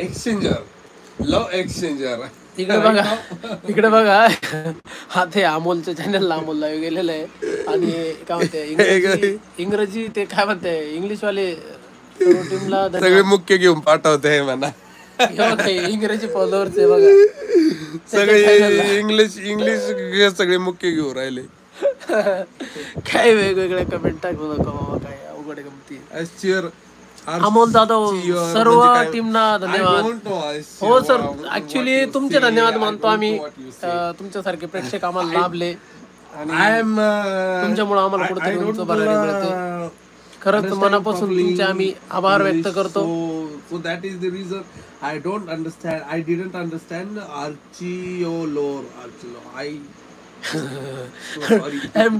Exchanger, लव exchanger. इकडे बघा हा ते अमोलच्या चॅनलला अमोल लाईव्ह गेलेलं आहे आणि काय म्हणते इंग्रजी ते काय म्हणते इंग्लिशवाले टीमला सगळे मुख्य घेऊन पाठवते म्हणा. इंग्रजी फॉलोअर्स आहे बघा सगळे इंग्लिश सगळे मुख्य घेऊन राहिले. काय वेगवेगळ्या कमेंट टाकू नका बाबा, काय अवघड गमती. अमोल जाधव सर्व टीमना धन्यवाद. हो सर, ऍक्च्युली तुमचे धन्यवाद मानतो आम्ही. तुमच्यासारखे प्रेक्षक आम्हाला लाभले आणि तुमच्यामुळे आम्हाला कुठेतरी उंच बघायला मिळते. खरंच मनापासून तुमचे आम्ही आभार व्यक्त करतो. So that is the reason I don't understand. I didn't understand Archiolor.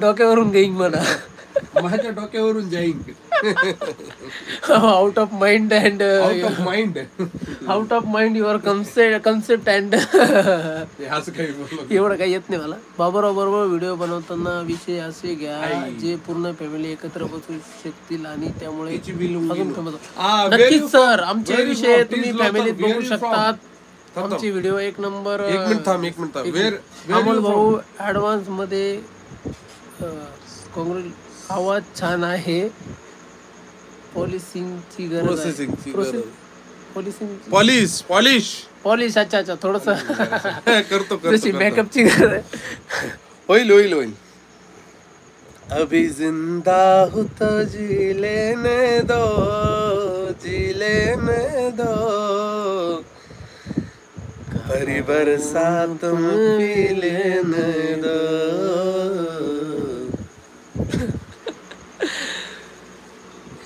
डोक्यावरून घेईन म्हणा. माझ्या डोक्यावरून जाईन. Out of mind and out of mind your concept and एवढं काही येत नाही मला. बाबूराव बरोबर व्हिडिओ बनवताना विषय असे घ्या जे पूर्ण फॅमिली एकत्र बसू शकतील आणि त्यामुळे अजून फेमस. नक्कीच सर, आमचे विषय तुम्ही फॅमिलीत बघू शकतात. आमचे व्हिडिओ एक नंबर. अमोल भाऊ ऍडव्हान्स मध्ये आवाज छान आहे. पॉलिशिंगची गरज, पॉलिश अच्छा थोडस करतो मेकअपची गरज आहे. होईल. अभी जिंदा हूँ तो जी लेने दो हरी बरसात में पी लेने दो.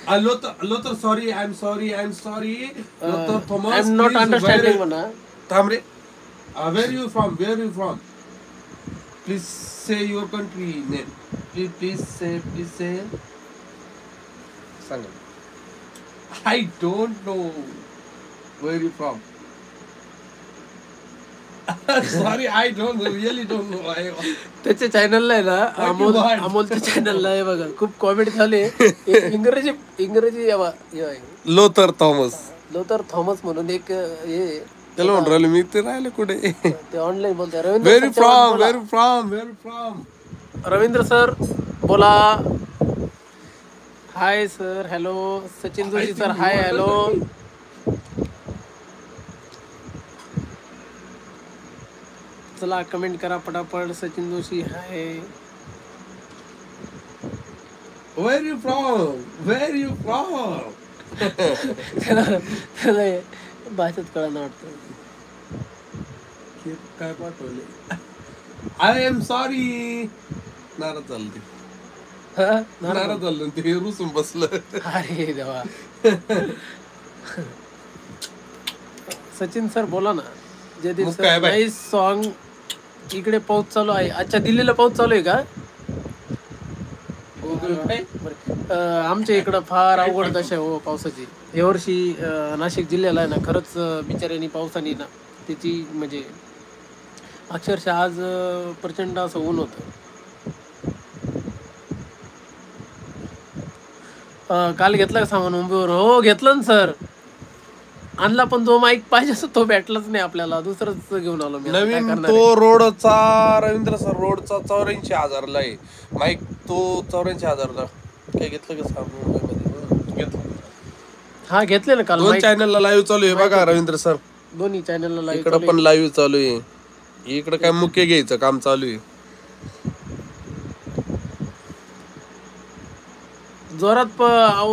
Lothar, sorry, I'm sorry. Lothar Thomas, I'm not understanding mana. Tamre, where are you from? Please say your country name. Please say. Sangam. I don't know where you from. Sorry, I really don't know. त्याच्या चॅनलला आहे ना, अमोलच्या चॅनलला आहे बघा, खूप comedy झाले. इंग्रजी लोथर थॉमस म्हणून एक हे त्याला म्हणून राहिले मी. ते राहिले कुठे ते ऑनलाईन बोलते. Where from? रवींद्र सर बोला. Hi sir, hello. Sachin Joshi sir, hi, hello. चला कमेंट करा पटापट. सचिन जोशी हाय. Where you from? त्याला भाषेत कळायला वाटतं. काय पाठवले? I am sorry. नाराज झालं ते रुसून बसलं. अरे देवा. सचिन सर बोला ना. Jaydeep sir, nice song. इकडे पाऊस चालू आहे. अच्छा, दिल्लीला पाऊस चालू आहे का? आमच्या इकडं फार अवघड दशा आहे हो पावसाची. यावर्षी नाशिक जिल्ह्याला आहे ना, खरंच बिचाऱ्यांनी पावसाने ना त्याची म्हणजे अक्षरशः आज प्रचंड असं ऊन होतं. काल घेतला का सामान मुंबईवर? हो घेतलं ना सर. आणला, पण जो माईक पाहिजे असं तो भेटलाच नाही आपल्याला. दुसरंच घेऊन आलो मी. नवीन तो रोडचा रवींद्र सर रोडचा 84,000ला आहे माईक. तो 84,000ला काय घेतलं का मुंबईमध्ये? हा घेतले ना काल. 2 चॅनलला लाईव्ह चालू आहे बघा रवींद्र सर. दोन्ही चॅनलला लाईव्ह. इकडं पण लाईव्ह चालू आहे. इकडं काय मुख्य घ्यायचं काम चालू आहे. जोरात.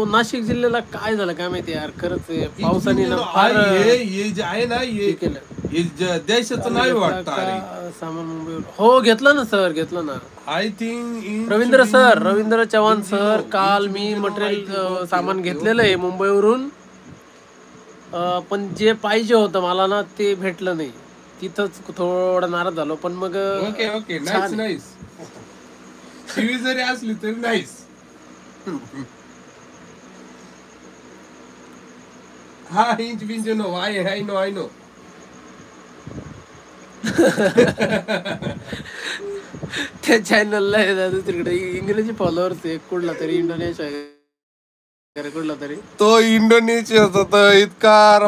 नाशिक जिल्ह्याला काय झालं काय माहिती यार. खरंच पावसाने ना फार हे जे आहे ना हे देशाचं नाही वाटतं. सामान मुंबईवर. हो घेतलं ना सर, घेतलं ना. I think Ravindra Chavan sir, काल मी मटेरियल सामान घेतलेलं आहे मुंबईवरून. पण जे पाहिजे होतं मला ना ते भेटलं नाही. तिथंच थोडं नाराज झालो. पण मग ओके नाईस. शिवी जरी असली तरी नाईस. हा इंच नो. I know. त्या चॅनलला आहे दुसरीकडे इंग्रजी फॉलोअर्स आहे. कुठला तरी इंडोनेशिया कुठला तरी. तो इंडोनेशियाचा तर इतका